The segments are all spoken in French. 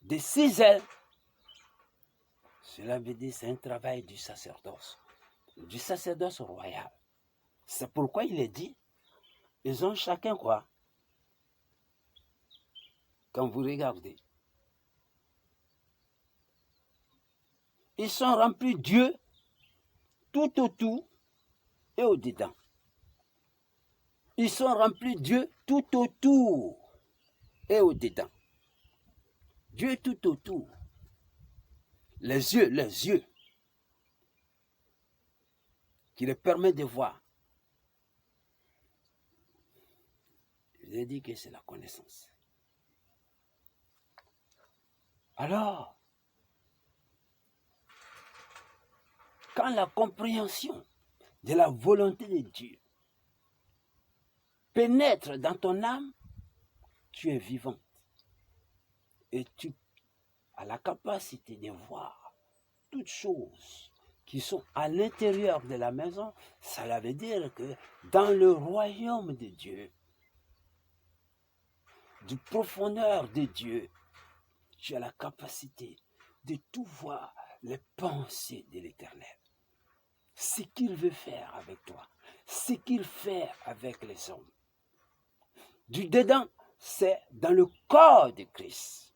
de 6 ailes. Cela veut dire que c'est un travail du sacerdoce royal. C'est pourquoi il est dit, ils ont chacun quoi? Quand vous regardez, ils sont remplis Dieu tout autour et au-dedans. Ils sont remplis Dieu tout autour et au-dedans. Dieu tout autour. Les yeux, qui leur permettent de voir. Je vous ai dit que c'est la connaissance. Alors, quand la compréhension de la volonté de Dieu pénètre dans ton âme, tu es vivant. Et tu as la capacité de voir toutes choses qui sont à l'intérieur de la maison. Ça veut dire que dans le royaume de Dieu, du profondeur de Dieu, tu as la capacité de tout voir les pensées de l'Éternel. Ce qu'il veut faire avec toi, ce qu'il fait avec les hommes. Du dedans, c'est dans le corps de Christ,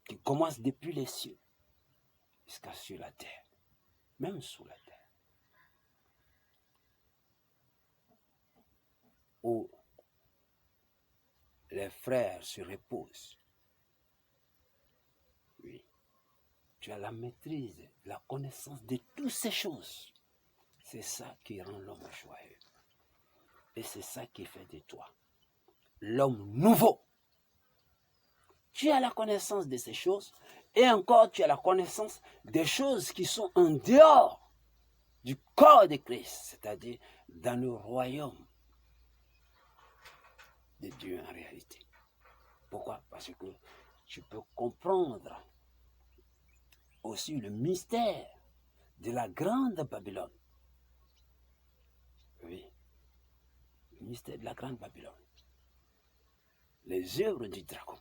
qui commence depuis les cieux jusqu'à sur la terre, même sous la terre. Où les frères se reposent. Oui, tu as la maîtrise, la connaissance de toutes ces choses. C'est ça qui rend l'homme joyeux. Et c'est ça qui fait de toi l'homme nouveau. Tu as la connaissance de ces choses et encore tu as la connaissance des choses qui sont en dehors du corps de Christ, c'est-à-dire dans le royaume de Dieu en réalité. Pourquoi? Parce que tu peux comprendre aussi le mystère de la grande Babylone. Oui, le mystère de la grande Babylone. Les œuvres du dragon.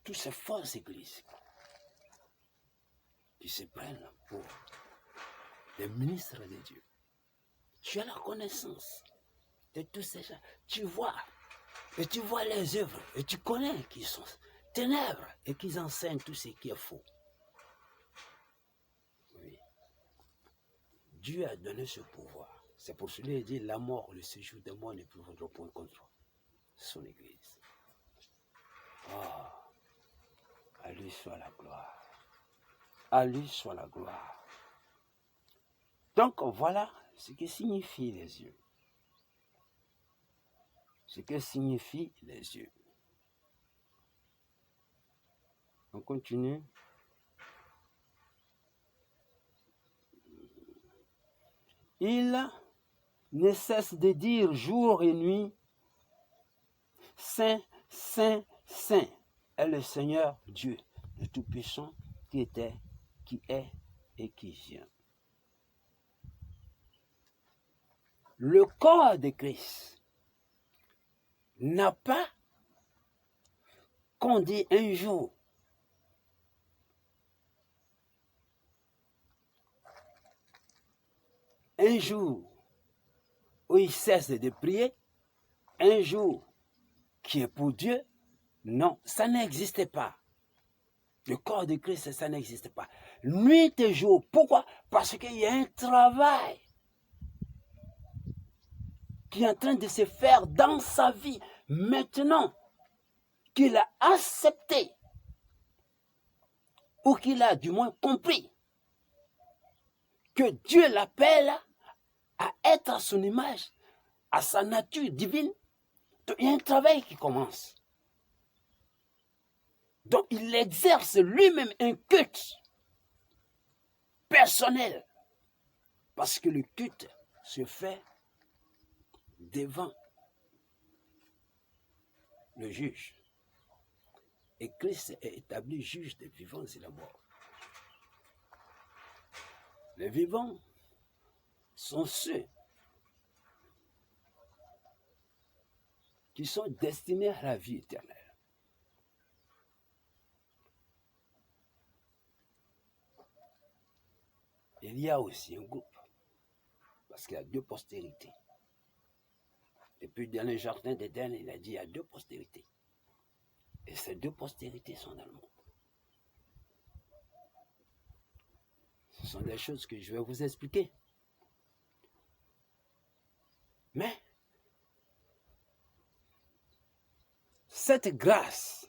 Toutes ces fausses églises qui se prennent pour des ministres de Dieu. Tu as la connaissance de tous ces gens. Tu vois, et tu vois les œuvres, et tu connais qu'ils sont ténèbres et qu'ils enseignent tout ce qui est faux. Oui. Dieu a donné ce pouvoir. C'est pour cela qu'il dit la mort, le séjour des morts ne prévaudra point contre son Église. Oh, à lui soit la gloire. À lui soit la gloire. Donc voilà ce que signifient les yeux. Ce que signifient les yeux. On continue. Il ne cesse de dire jour et nuit, Saint, Saint, Saint est le Seigneur Dieu, le Tout-Puissant, qui était, qui est et qui vient. Le corps de Christ n'a pas qu'on dit un jour où il cesse de prier, un jour qui est pour Dieu. Non, ça n'existe pas. Le corps de Christ, ça n'existe pas. Nuit et jour. Pourquoi? Parce qu'il y a un travail qui est en train de se faire dans sa vie. Maintenant qu'il a accepté, ou qu'il a du moins compris, que Dieu l'appelle à être à son image, à sa nature divine, il y a un travail qui commence. Donc il exerce lui-même un culte personnel. Parce que le culte se fait devant le juge. Et Christ est établi juge des vivants et la mort. Les vivants sont ceux qui sont destinés à la vie éternelle. il y a aussi un groupe, parce qu'il y a deux postérités. Et puis dans le jardin d'Éden, il a dit il y a deux postérités. Et ces deux postérités sont dans le monde. Ce sont des choses que je vais vous expliquer. Mais cette grâce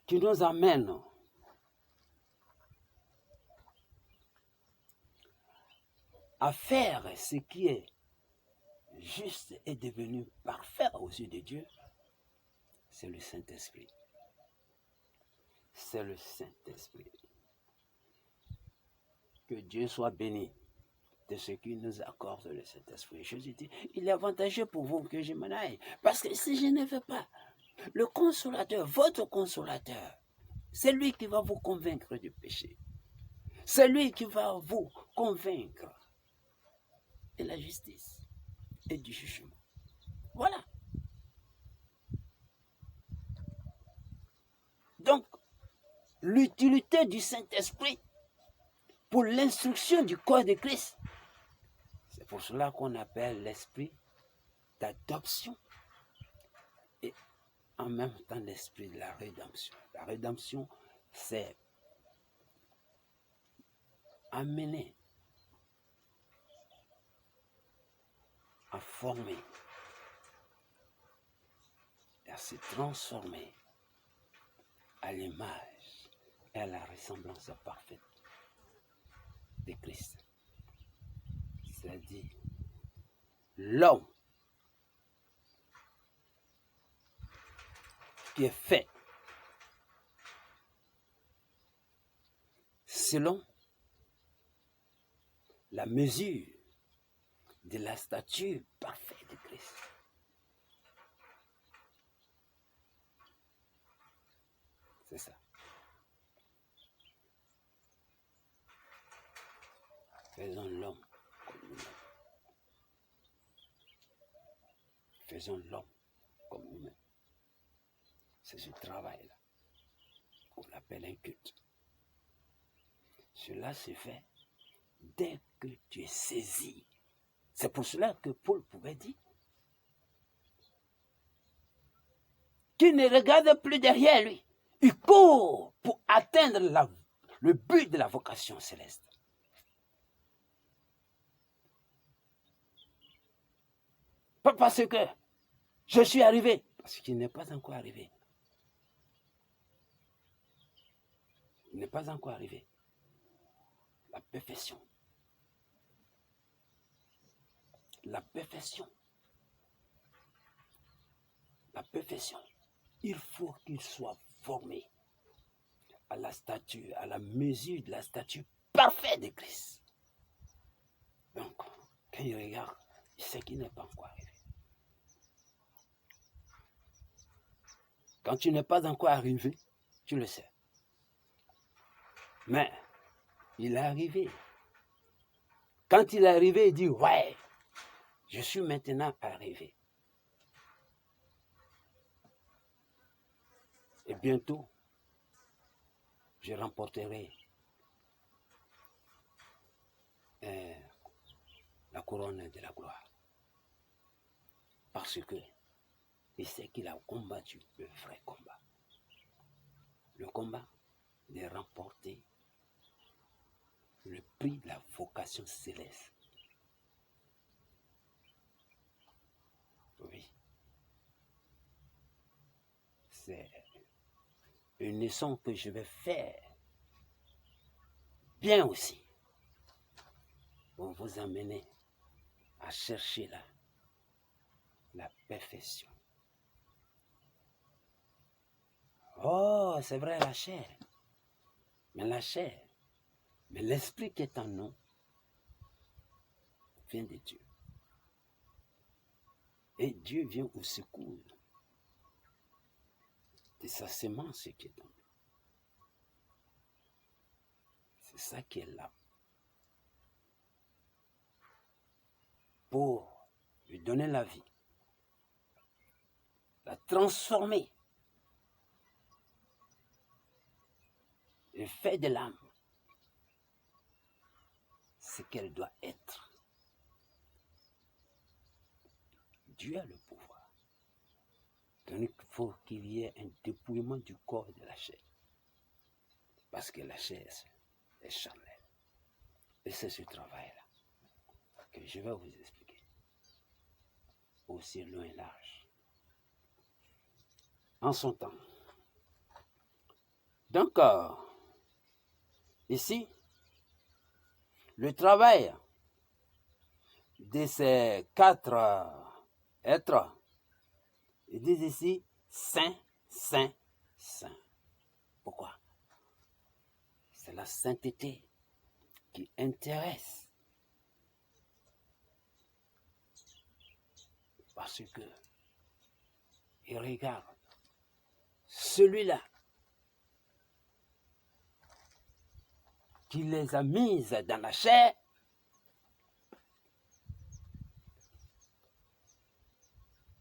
qui nous amène à faire ce qui est juste et devenu parfait aux yeux de Dieu, c'est le Saint-Esprit. C'est le Saint-Esprit. Que Dieu soit béni de ce qu'il nous accorde le Saint-Esprit. Jésus dit, il est avantageux pour vous que je m'en aille. Parce que si je ne veux pas, le consolateur, votre consolateur, c'est lui qui va vous convaincre du péché. C'est lui qui va vous convaincre de la justice et du jugement. Voilà. Donc, l'utilité du Saint-Esprit pour l'instruction du corps de Christ, c'est pour cela qu'on appelle l'esprit d'adoption et en même temps l'esprit de la rédemption. La rédemption, c'est amener à former et à se transformer à l'image et à la ressemblance parfaite de Christ. C'est-à-dire l'homme qui est fait selon la mesure de la stature parfaite de Christ. C'est ça. Faisons l'homme comme nous-mêmes. Faisons l'homme comme nous-mêmes. C'est ce travail-là qu'on appelle un culte. Cela se fait dès que tu es saisi. C'est pour cela que Paul pouvait dire qu'il ne regarde plus derrière lui. Il court pour atteindre le but de la vocation céleste. Pas parce que je suis arrivé, parce qu'il n'est pas encore arrivé. Il n'est pas encore arrivé. La perfection. La perfection. La perfection. Il faut qu'il soit formé à la stature, à la mesure de la stature parfaite de Christ. Donc, quand il regarde, il sait qu'il n'est pas encore arrivé. Quand tu n'es pas encore arrivé, tu le sais. Mais il est arrivé. Quand il est arrivé, il dit, ouais, je suis maintenant arrivé. Et bientôt, je remporterai la couronne de la gloire. Parce que il sait qu'il a combattu le vrai combat. Le combat de remporter le prix de la vocation céleste. Oui. C'est une leçon que je vais faire bien aussi pour vous amener à chercher la perfection. Oh, c'est vrai, la chair. Mais la chair, mais l'esprit qui est en nous vient de Dieu. Et Dieu vient au secours de sa semence qui est en nous. C'est ça qui est là. Pour lui donner la vie, la transformer, et faire de l'âme ce qu'elle doit être. Dieu a le pouvoir. Donc il faut qu'il y ait un dépouillement du corps et de la chair. Parce que la chair est charnelle. Et c'est ce travail-là que je vais vous expliquer. Aussi loin et large. En son temps. Donc, ici, le travail de ces 4 êtres, ils disent ici, saint, saint, saint. Pourquoi? C'est la sainteté qui intéresse. Parce que il regarde celui-là qui les a mises dans la chair,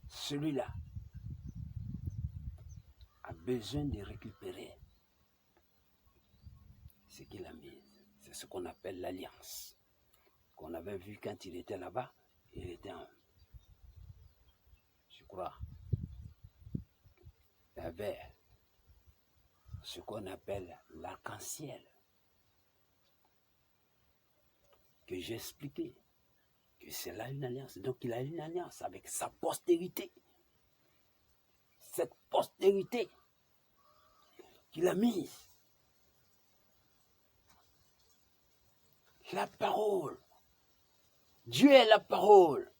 celui-là a besoin de récupérer ce qu'il a mis. C'est ce qu'on appelle l'alliance. Qu'on avait vu quand il était là-bas, il était je crois, il y avait ce qu'on appelle l'arc-en-ciel, que j'ai expliqué, que c'est là une alliance. Donc il a une alliance avec sa postérité. Cette postérité qu'il a mise. La parole. Dieu est la parole.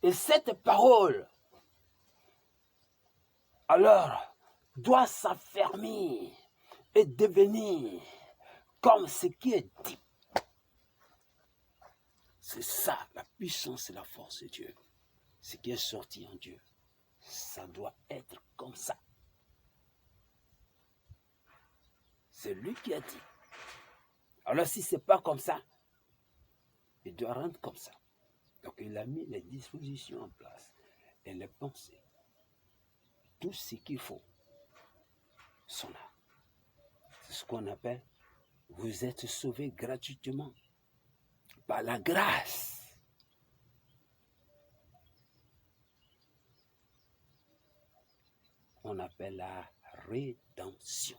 Et cette parole, alors, doit s'affermir et devenir comme ce qui est dit. C'est ça, la puissance et la force de Dieu. Ce qui est sorti en Dieu, ça doit être comme ça. C'est lui qui a dit. Alors si ce n'est pas comme ça, il doit rendre comme ça. Donc il a mis les dispositions en place et les pensées. Tout ce qu'il faut sont là. C'est ce qu'on appelle, vous êtes sauvés gratuitement par la grâce. On appelle la rédemption.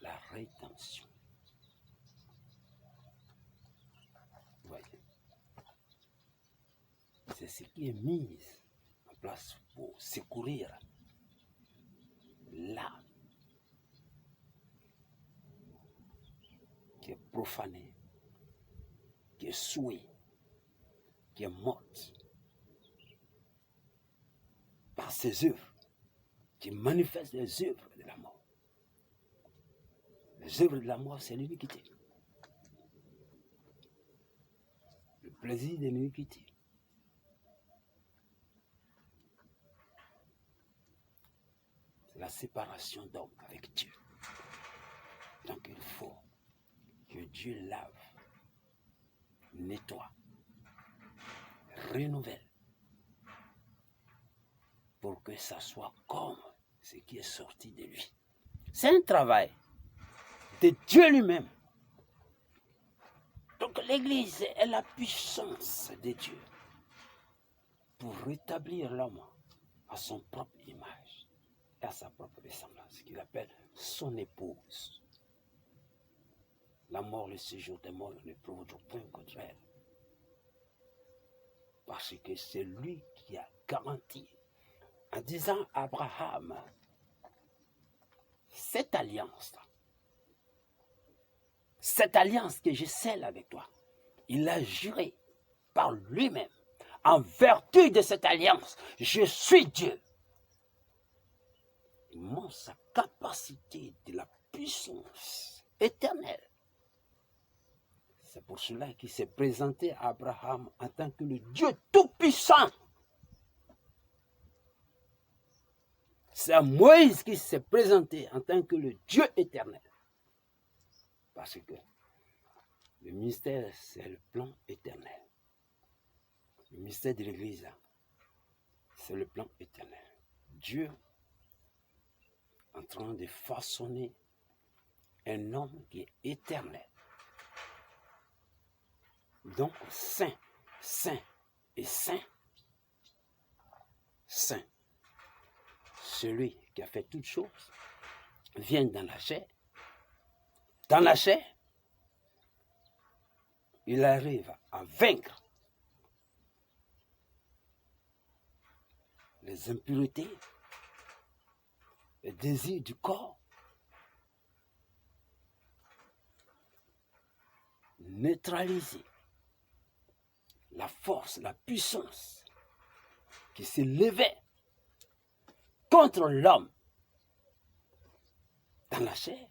La rédemption. Voyez. C'est ce qui est mis en place pour secourir l'âme qui est profanée, qui est souillée, qui est morte par ses œuvres, qui manifeste les œuvres de la mort. Les œuvres de la mort, c'est l'iniquité. Le plaisir de l'iniquité. C'est la séparation d'homme avec Dieu. Donc il faut que Dieu lave, nettoie, renouvelle, pour que ça soit comme ce qui est sorti de lui. C'est un travail de Dieu lui-même. Donc l'Église est la puissance de Dieu pour rétablir l'homme à son propre image et à sa propre ressemblance, qu'il appelle son épouse. La mort, le séjour des morts ne provoque point contre elle. Parce que c'est lui qui a garanti, en disant à Abraham, cette alliance que je scelle avec toi, il a juré par lui-même, en vertu de cette alliance, je suis Dieu. Il montre sa capacité de la puissance éternelle. C'est pour cela qu'il s'est présenté à Abraham en tant que le Dieu tout-puissant. C'est à Moïse qui s'est présenté en tant que le Dieu éternel. Parce que le mystère, c'est le plan éternel. Le mystère de l'Église, c'est le plan éternel. Dieu en train de façonner un homme qui est éternel. Donc, saint, saint et saint, saint. Celui qui a fait toutes choses vient dans la chair. Dans la chair, il arrive à vaincre les impuretés, les désirs du corps, neutraliser la force, la puissance qui s'élevait contre l'homme dans la chair.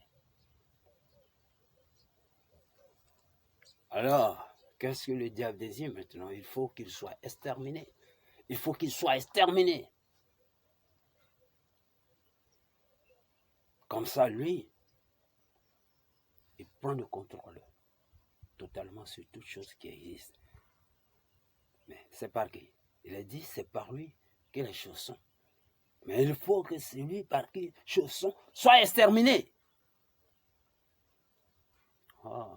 Alors, qu'est-ce que le diable désire maintenant? Il faut qu'il soit exterminé. Il faut qu'il soit exterminé. Comme ça, lui, il prend le contrôle totalement sur toute chose qui existe. Mais c'est par qui? Il a dit, c'est par lui que les choses sont. Mais il faut que celui par qui les choses sont soit exterminé. Oh.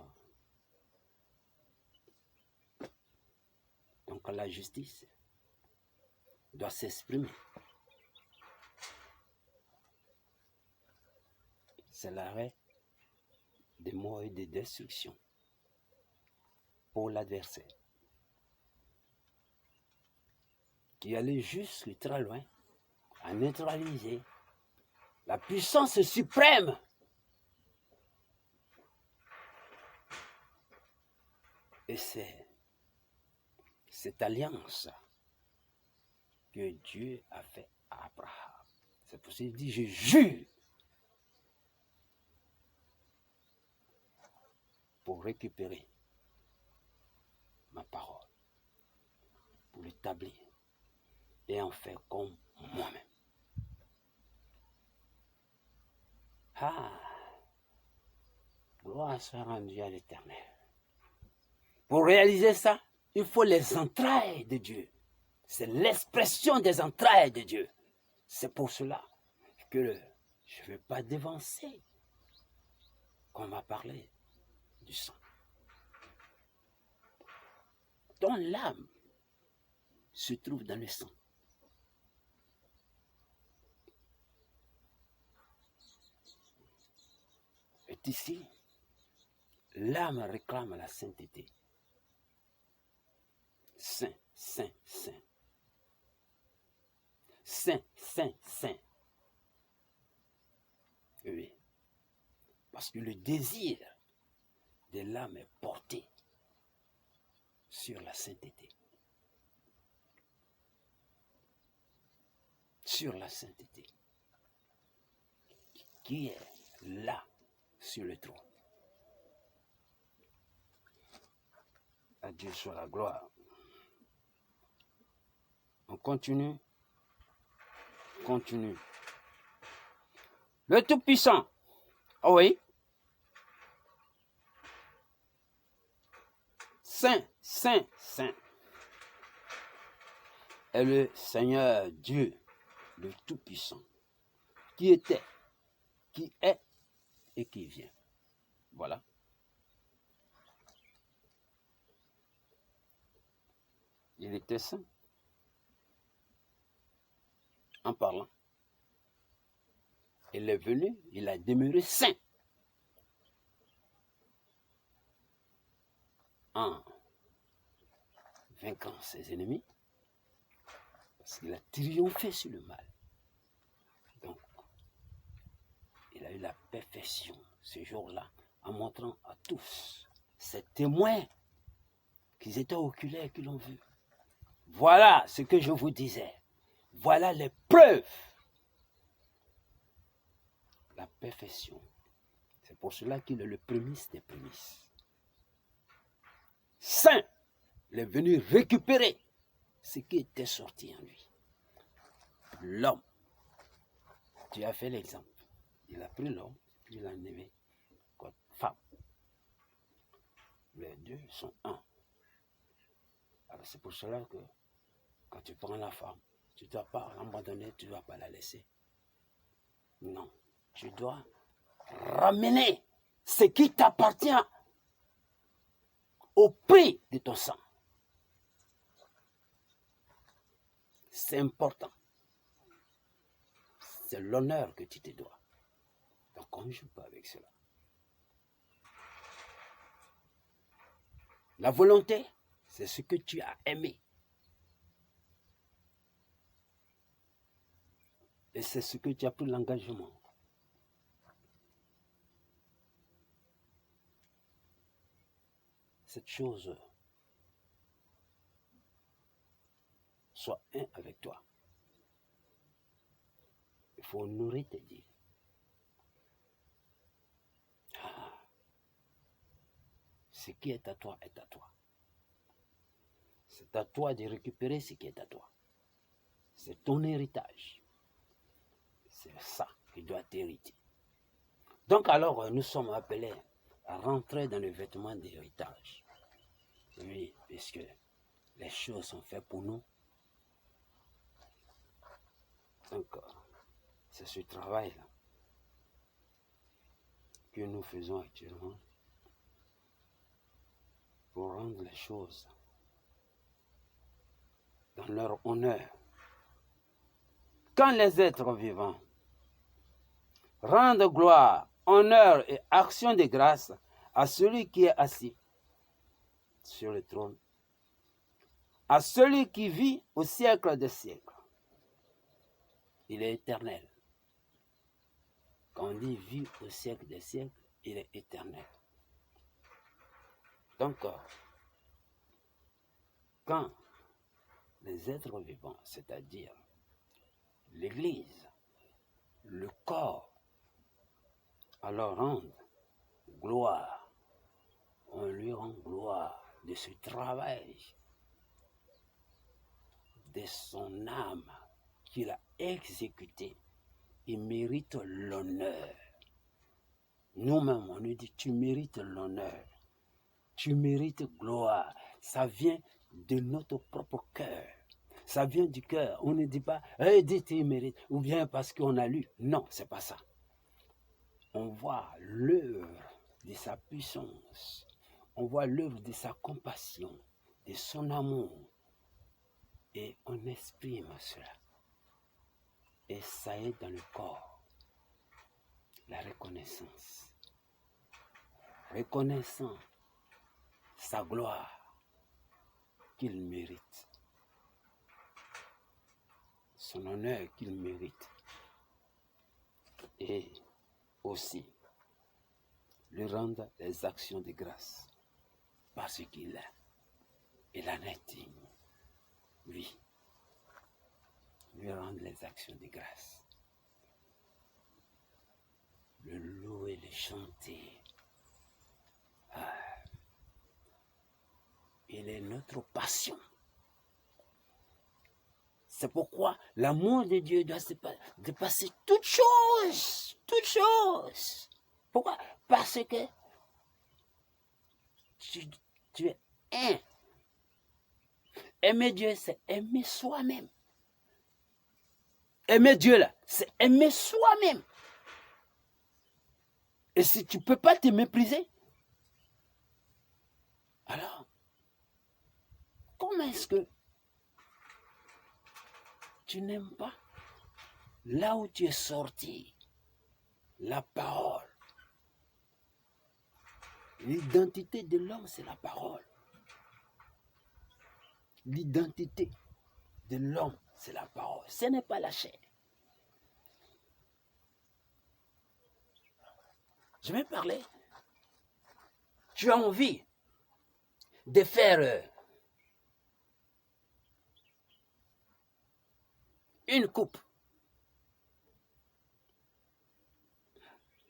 Donc la justice doit s'exprimer. C'est l'arrêt des mots et des destructions pour l'adversaire qui allait jusque très loin à neutraliser la puissance suprême et c'est cette alliance que Dieu a fait à Abraham. C'est pour ça qu'il dit, je jure pour récupérer ma parole, pour l'établir et en faire comme moi-même. Ah, gloire soit rendue à l'Éternel. Pour réaliser ça, il faut les entrailles de Dieu. C'est l'expression des entrailles de Dieu. C'est pour cela que je ne vais pas dévancer qu'on m'a parlé du sang. Dont l'âme se trouve dans le sang. Et ici, l'âme réclame la sainteté. Saint, saint, saint. Saint, saint, saint. Oui. Parce que le désir de l'âme est porté sur la sainteté. Sur la sainteté. Qui est là sur le trône. À Dieu soit la gloire. On continue. Continue. Le Tout-Puissant. Oh oui. Saint, Saint, Saint. Est le Seigneur Dieu, le Tout-Puissant, qui était, qui est et qui vient. Voilà. Il était saint en parlant. Il est venu, il a demeuré saint en vainquant ses ennemis parce qu'il a triomphé sur le mal. Donc, il a eu la perfection ce jour-là en montrant à tous ces témoins qu'ils étaient oculaires, qui l'ont vu. Voilà ce que je vous disais. Voilà les preuves. La perfection. C'est pour cela qu'il est le prémisse des prémices. Saint, il est venu récupérer ce qui était sorti en lui. L'homme. Tu as fait l'exemple. Il a pris l'homme, puis il l'a aimé comme femme. Les deux sont un. Alors c'est pour cela que quand tu prends la femme, tu ne dois pas l'abandonner, tu ne dois pas la laisser. Non, tu dois ramener ce qui t'appartient au prix de ton sang. C'est important. C'est l'honneur que tu te dois. Donc on ne joue pas avec cela. La volonté, c'est ce que tu as aimé. Et c'est ce que tu as pris l'engagement. Cette chose soit un avec toi. Il faut honorer tes dires. Ce qui est à toi est à toi. C'est à toi de récupérer ce qui est à toi. C'est ton héritage. C'est ça qui doit t'hériter. Donc alors, nous sommes appelés à rentrer dans le vêtement d'héritage. Oui, puisque les choses sont faites pour nous. Donc, c'est ce travail-là que nous faisons actuellement pour rendre les choses dans leur honneur. Quand les êtres vivants rendent gloire, honneur et action de grâce à celui qui est assis sur le trône, à celui qui vit au siècle des siècles. Il est éternel. Quand on dit vit au siècle des siècles, il est éternel. Donc, quand les êtres vivants, c'est-à-dire l'Église, le corps, alors rendent gloire, on lui rend gloire de ce travail, de son âme qu'il a exécuté. Il mérite l'honneur. Nous-mêmes, on nous dit, tu mérites l'honneur, tu mérites gloire. Ça vient de notre propre cœur. Ça vient du cœur. On ne dit pas, hey, dis tu mérites, ou bien parce qu'on a lu. Non, c'est pas ça. On voit l'œuvre de sa puissance. On voit l'œuvre de sa compassion, de son amour. Et on exprime cela. Et ça est dans le corps. La reconnaissance. Reconnaissant sa gloire qu'il mérite. Son honneur qu'il mérite. Et aussi lui rendre les actions de grâce. Parce qu'il est en est digne. Oui. Lui rendre les actions de grâce. Le louer, le chanter. Il est notre passion. C'est pourquoi l'amour de Dieu doit dépasser toute chose. Toute chose. Pourquoi? Parce que tu es un. Aimer Dieu, c'est aimer soi-même. Aimer Dieu, là, c'est aimer soi-même. Et si tu ne peux pas te mépriser, alors, comment est-ce que tu n'aimes pas là où tu es sorti la parole? L'identité de l'homme, c'est la parole. L'identité de l'homme, c'est la parole. Ce n'est pas la chair. Je vais parler. Tu as envie de faire une coupe,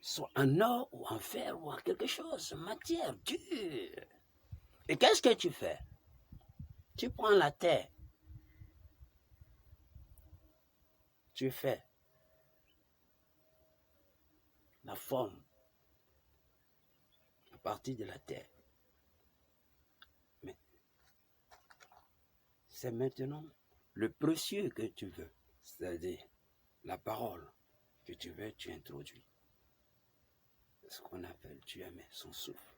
soit en or ou en fer ou en quelque chose, matière dure. Et qu'est-ce que tu fais? Tu prends la terre, tu fais la forme à partir de la terre. Mais c'est maintenant le précieux que tu veux, c'est-à-dire la parole que tu veux, tu introduis. C'est ce qu'on appelle, tu aimes son souffle.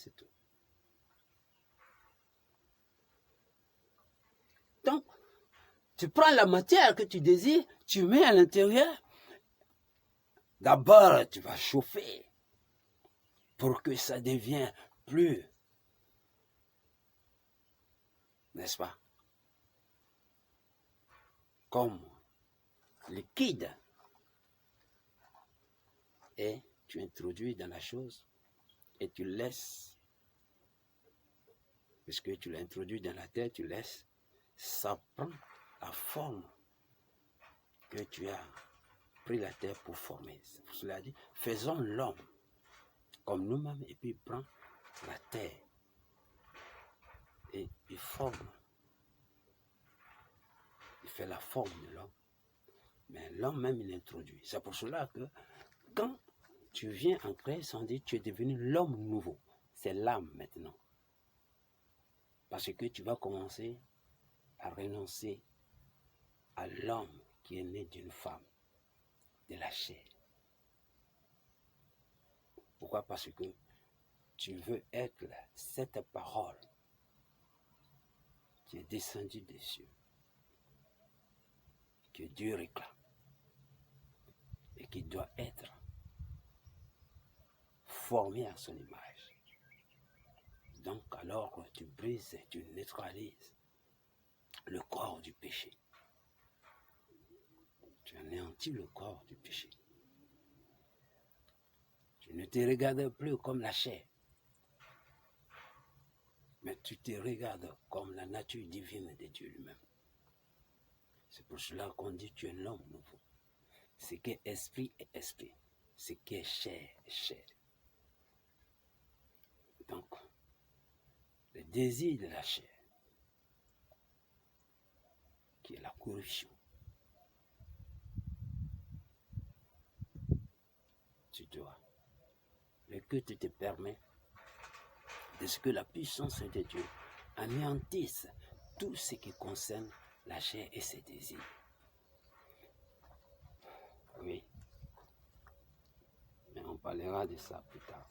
C'est tout. Donc, tu prends la matière que tu désires, tu mets à l'intérieur. D'abord, tu vas chauffer pour que ça devienne plus, n'est-ce pas, comme liquide. Et tu introduis dans la chose et tu laisses, puisque tu l'as introduit dans la terre, tu laisses, ça prend la forme que tu as pris la terre pour former. C'est pour cela dit, faisons l'homme comme nous-mêmes, et puis il prend la terre et il forme. Il fait la forme de l'homme. Mais l'homme même, il introduit. C'est pour cela que quand tu viens en Christ, on dit tu es devenu l'homme nouveau. C'est l'âme maintenant. Parce que tu vas commencer à renoncer à l'homme qui est né d'une femme, de la chair. Pourquoi? Parce que tu veux être cette parole qui est descendue des cieux, que Dieu réclame et qui doit être formée à son image. Donc alors tu brises et tu neutralises le corps du péché. Tu anéantis le corps du péché. Tu ne te regardes plus comme la chair, mais tu te regardes comme la nature divine de Dieu lui-même. C'est pour cela qu'on dit tu es l'homme nouveau. Ce qui est esprit est esprit. Ce qui est chair est chair. Donc, le désir de la chair, qui est la corruption, tu dois. Mais que tu te permets de ce que la puissance de Dieu anéantisse tout ce qui concerne la chair et ses désirs. Oui. Mais on parlera de ça plus tard.